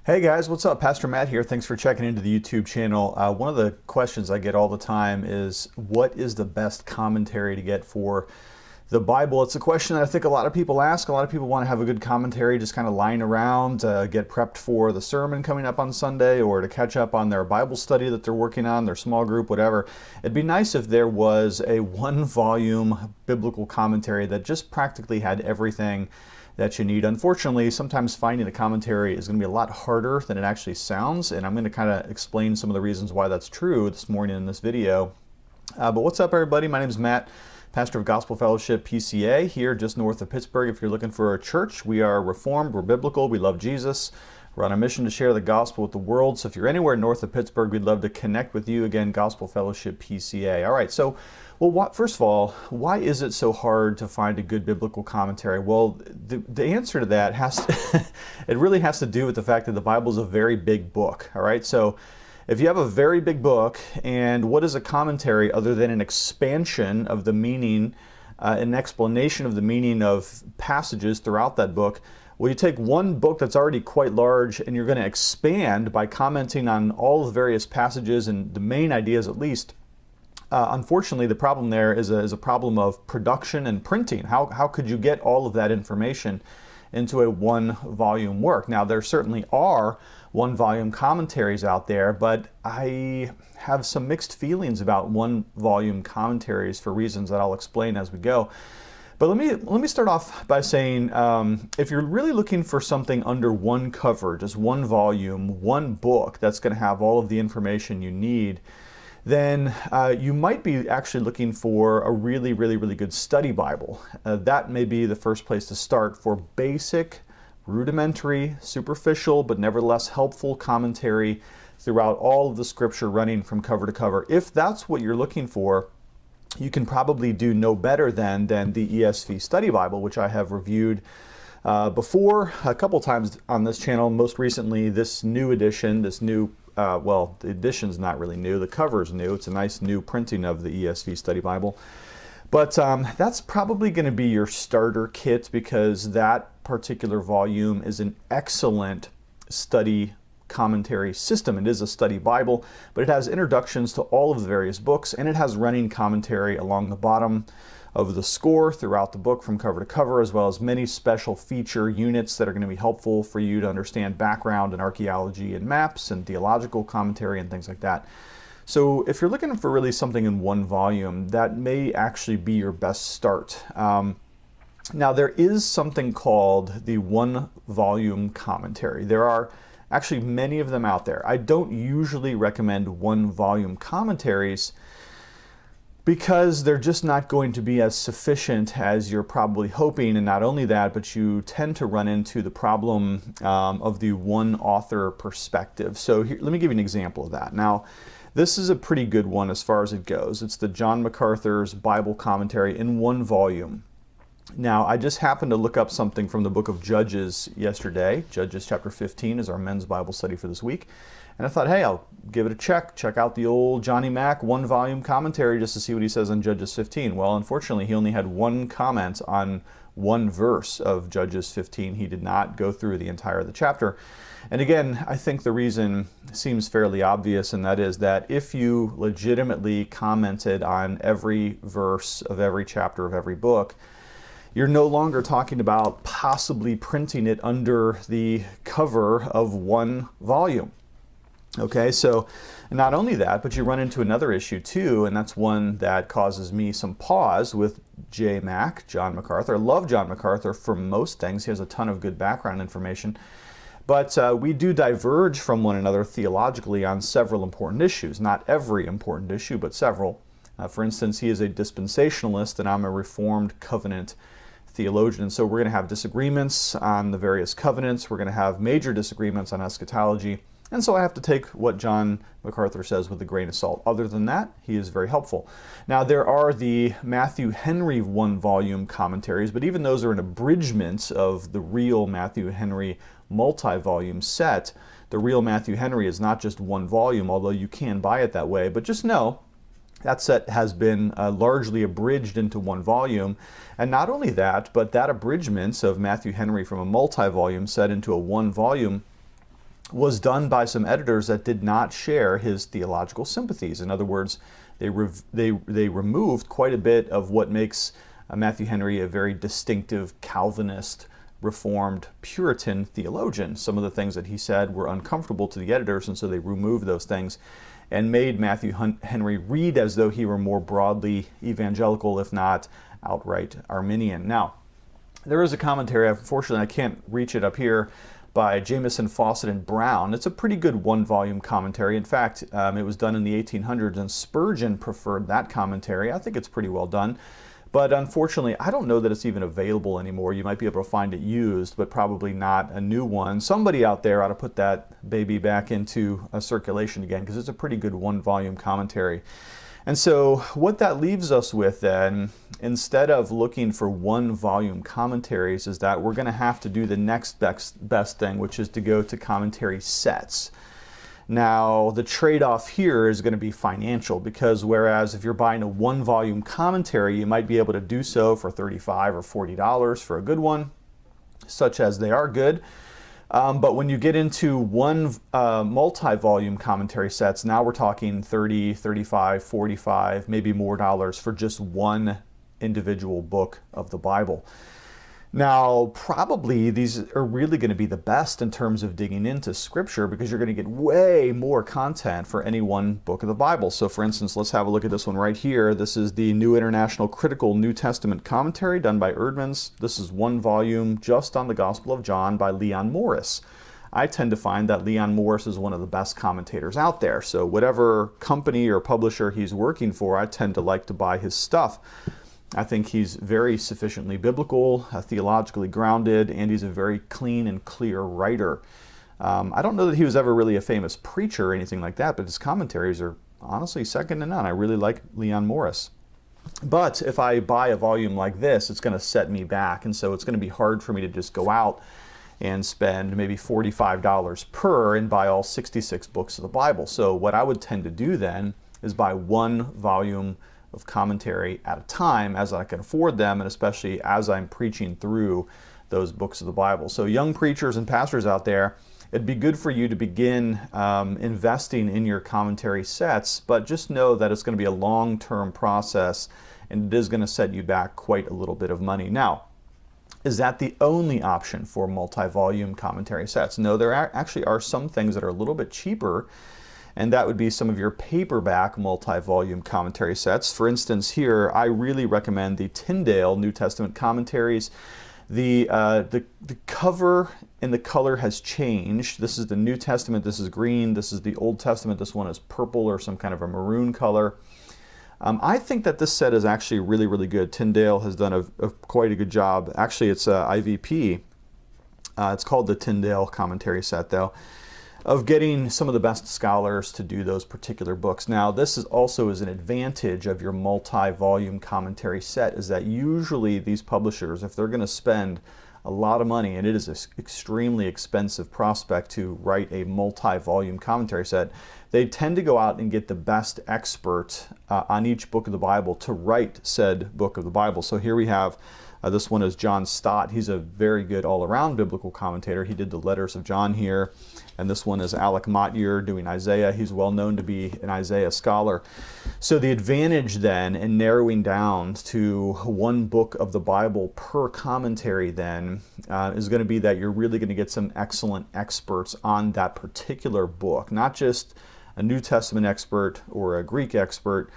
Hey guys, what's up? Pastor Matt here. Thanks for checking into the YouTube channel. One of the questions I get all the time is, what is the best commentary to get for the Bible? It's a question that I think a lot of people ask. A lot of people want to have a good commentary, just kind of lying around, get prepped for the sermon coming up on Sunday, or to catch up on their Bible study that they're working on, their small group, whatever. It'd be nice if there was a one-volume biblical commentary that just practically had everything that you need. Unfortunately, sometimes finding a commentary is going to be a lot harder than it actually sounds, and I'm going to kind of explain some of the reasons why that's true this morning in this video. But what's up, everybody? My name is Matt, pastor of Gospel Fellowship PCA here just north of Pittsburgh. If you're looking for a church, we are Reformed, we're biblical, we love Jesus. We're on a mission to share the gospel with the world. So if you're anywhere north of Pittsburgh, we'd love to connect with you. Again, Gospel Fellowship PCA. All right, so first of all, why is it so hard to find a good biblical commentary? Well, the answer to that it really has to do with the fact that the Bible is a very big book. All right, so if you have a very big book, and what is a commentary other than an expansion of the meaning, an explanation of the meaning of passages throughout that book? Well, you take one book that's already quite large and you're going to expand by commenting on all the various passages and the main ideas at least. Unfortunately, the problem there is a problem of production and printing. How could you get all of that information into a one-volume work? Now, there certainly are one-volume commentaries out there, but I have some mixed feelings about one-volume commentaries for reasons that I'll explain as we go. But let me start off by saying, if you're really looking for something under one cover, just one volume, one book that's going to have all of the information you need, then you might be actually looking for a really, really, really good study Bible. That may be the first place to start for basic, rudimentary, superficial, but nevertheless helpful commentary throughout all of the scripture running from cover to cover. If that's what you're looking for, you can probably do no better than the ESV Study Bible, which I have reviewed before a couple times on this channel. Most recently, this new edition, the edition's not really new, the cover's new. It's a nice new printing of the ESV Study Bible. But that's probably going to be your starter kit, because that particular volume is an excellent study commentary system. It is a study Bible, but it has introductions to all of the various books, and it has running commentary along the bottom of the score throughout the book from cover to cover, as well as many special feature units that are going to be helpful for you to understand background and archaeology and maps and theological commentary and things like that. So if you're looking for really something in one volume, that may actually be your best start. Now, there is something called the one volume commentary. There are actually many of them out there. I don't usually recommend one volume commentaries because they're just not going to be as sufficient as you're probably hoping. And not only that, but you tend to run into the problem of the one author perspective. So here, let me give you an example of that. Now, this is a pretty good one as far as it goes. It's the John MacArthur's Bible commentary in one volume. Now, I just happened to look up something from the book of Judges yesterday. Judges chapter 15 is our men's Bible study for this week. And I thought, hey, I'll give it a check out the old Johnny Mac one-volume commentary just to see what he says on Judges 15. Well, unfortunately, he only had one comment on one verse of Judges 15. He did not go through the entire of the chapter. And again, I think the reason seems fairly obvious, and that is that if you legitimately commented on every verse of every chapter of every book, you're no longer talking about possibly printing it under the cover of one volume. Okay, so not only that, but you run into another issue too, and that's one that causes me some pause with John MacArthur. I love John MacArthur for most things. He has a ton of good background information. But we do diverge from one another theologically on several important issues. Not every important issue, but several. For instance, he is a dispensationalist, and I'm a Reformed covenant theologian. So we're going to have disagreements on the various covenants. We're going to have major disagreements on eschatology. And so I have to take what John MacArthur says with a grain of salt. Other than that, he is very helpful. Now, there are the Matthew Henry one-volume commentaries, but even those are an abridgment of the real Matthew Henry multi-volume set. The real Matthew Henry is not just one volume, although you can buy it that way. But just know that set has been largely abridged into one volume. And not only that, but that abridgment of Matthew Henry from a multi-volume set into a one volume was done by some editors that did not share his theological sympathies. In other words, they removed quite a bit of what makes Matthew Henry a very distinctive Calvinist, Reformed, Puritan theologian. Some of the things that he said were uncomfortable to the editors, and so they removed those things and made Matthew Henry read as though he were more broadly evangelical, if not outright Arminian. Now, there is a commentary, unfortunately I can't reach it up here, by Jamieson, Fawcett, and Brown. It's a pretty good one-volume commentary. In fact, it was done in the 1800s, and Spurgeon preferred that commentary. I think it's pretty well done. But unfortunately, I don't know that it's even available anymore. You might be able to find it used, but probably not a new one. Somebody out there ought to put that baby back into circulation again, because it's a pretty good one-volume commentary. And so what that leaves us with then, instead of looking for one-volume commentaries, is that we're going to have to do the next best thing, which is to go to commentary sets. Now, the trade-off here is going to be financial, because whereas if you're buying a one-volume commentary, you might be able to do so for $35 or $40 for a good one, such as they are good. But when you get into one multi-volume commentary sets, now we're talking $30, $35, $45, maybe more dollars for just one individual book of the Bible. Now, probably these are really going to be the best in terms of digging into Scripture, because you're going to get way more content for any one book of the Bible. So for instance, let's have a look at this one right here. This is the New International Critical New Testament Commentary done by Erdman's. This is one volume just on the Gospel of John by Leon Morris. I tend to find that Leon Morris is one of the best commentators out there. So whatever company or publisher he's working for, I tend to like to buy his stuff. I think he's very sufficiently biblical, theologically grounded, and he's a very clean and clear writer. I don't know that he was ever really a famous preacher or anything like that, but his commentaries are honestly second to none. I really like Leon Morris. But if I buy a volume like this, it's going to set me back, and so it's going to be hard for me to just go out and spend maybe $45 per and buy all 66 books of the Bible. So what I would tend to do then is buy one volume of commentary at a time as I can afford them, and especially as I'm preaching through those books of the Bible. So young preachers and pastors out there, it'd be good for you to begin investing in your commentary sets, but just know that it's going to be a long-term process, and it is going to set you back quite a little bit of money. Now, is that the only option for multi-volume commentary sets? No, there actually are some things that are a little bit cheaper, and that would be some of your paperback multi-volume commentary sets. For instance, here, I really recommend the Tyndale New Testament commentaries. The cover and the color has changed. This is the New Testament, this is green. This is the Old Testament, this one is purple or some kind of a maroon color. I think that this set is actually really, really good. Tyndale has done quite a good job. Actually, it's IVP. It's called the Tyndale commentary set, though, of getting some of the best scholars to do those particular books. Now, this is also an advantage of your multi-volume commentary set, is that usually these publishers, if they're going to spend a lot of money, and it is an extremely expensive prospect to write a multi-volume commentary set, they tend to go out and get the best expert on each book of the Bible to write said book of the Bible. So here we have this one is John Stott. He's a very good all-around biblical commentator. He did the letters of John here. And this one is Alec Motyer doing Isaiah. He's well known to be an Isaiah scholar. So the advantage then in narrowing down to one book of the Bible per commentary then is going to be that you're really going to get some excellent experts on that particular book. Not just a New Testament expert or a Greek expert,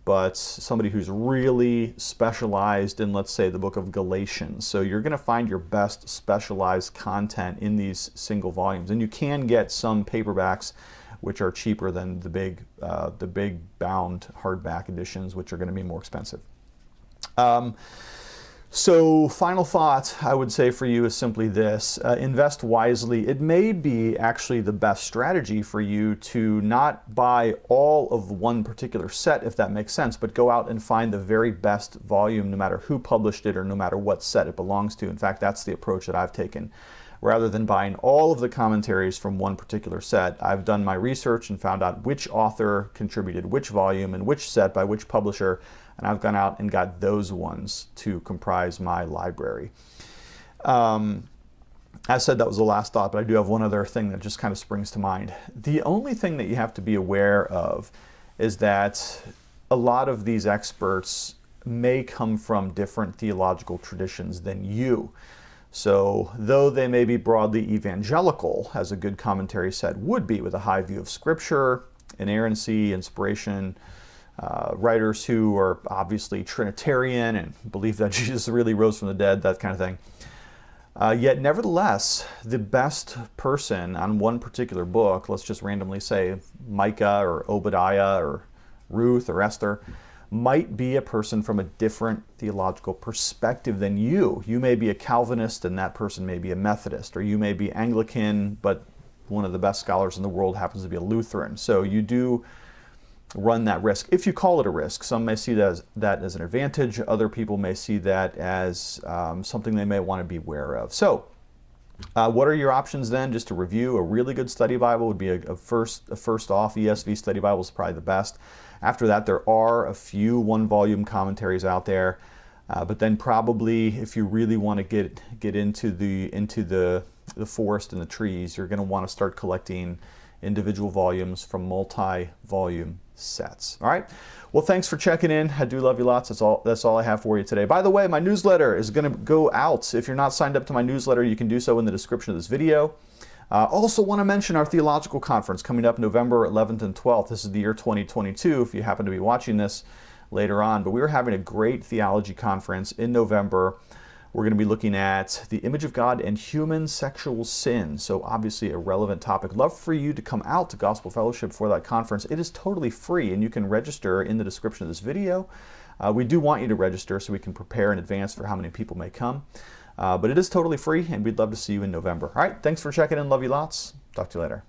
but somebody who's really specialized in, let's say, the book of Galatians. So you're going to find your best specialized content in these single volumes. And you can get some paperbacks which are cheaper than the big bound hardback editions, which are going to be more expensive. So final thought I would say for you is simply this: invest wisely. It may be actually the best strategy for you to not buy all of one particular set, if that makes sense, but go out and find the very best volume, no matter who published it or no matter what set it belongs to. In fact, that's the approach that I've taken. Rather than buying all of the commentaries from one particular set, I've done my research and found out which author contributed which volume and which set by which publisher, and I've gone out and got those ones to comprise my library. As said, that was the last thought, but I do have one other thing that just kind of springs to mind. The only thing that you have to be aware of is that a lot of these experts may come from different theological traditions than you. So though they may be broadly evangelical, as a good commentary said would be, with a high view of Scripture, inerrancy, inspiration, writers who are obviously Trinitarian and believe that Jesus really rose from the dead, that kind of thing. Yet nevertheless, the best person on one particular book, let's just randomly say Micah or Obadiah or Ruth or Esther, might be a person from a different theological perspective than you. You may be a Calvinist and that person may be a Methodist, or you may be Anglican, but one of the best scholars in the world happens to be a Lutheran. So you do run that risk, if you call it a risk. Some may see that as an advantage. Other people may see that as something they may want to be aware of. So what are your options then? Just to review, a really good study Bible would be a first off ESV study Bible is probably the best. After that, there are a few one-volume commentaries out there, but then probably if you really want to get into the forest and the trees, you're going to want to start collecting individual volumes from multi-volume sets. All right. Well, thanks for checking in. I do love you lots. That's all I have for you today. By the way, my newsletter is going to go out. If you're not signed up to my newsletter, you can do so in the description of this video. Also want to mention our theological conference coming up November 11th and 12th. This is the year 2022, if you happen to be watching this later on. But we are having a great theology conference in November. We're going to be looking at the image of God and human sexual sin. So obviously a relevant topic. Love for you to come out to Gospel Fellowship for that conference. It is totally free, and you can register in the description of this video. We do want you to register so we can prepare in advance for how many people may come. But it is totally free, and we'd love to see you in November. All right, thanks for checking in. Love you lots. Talk to you later.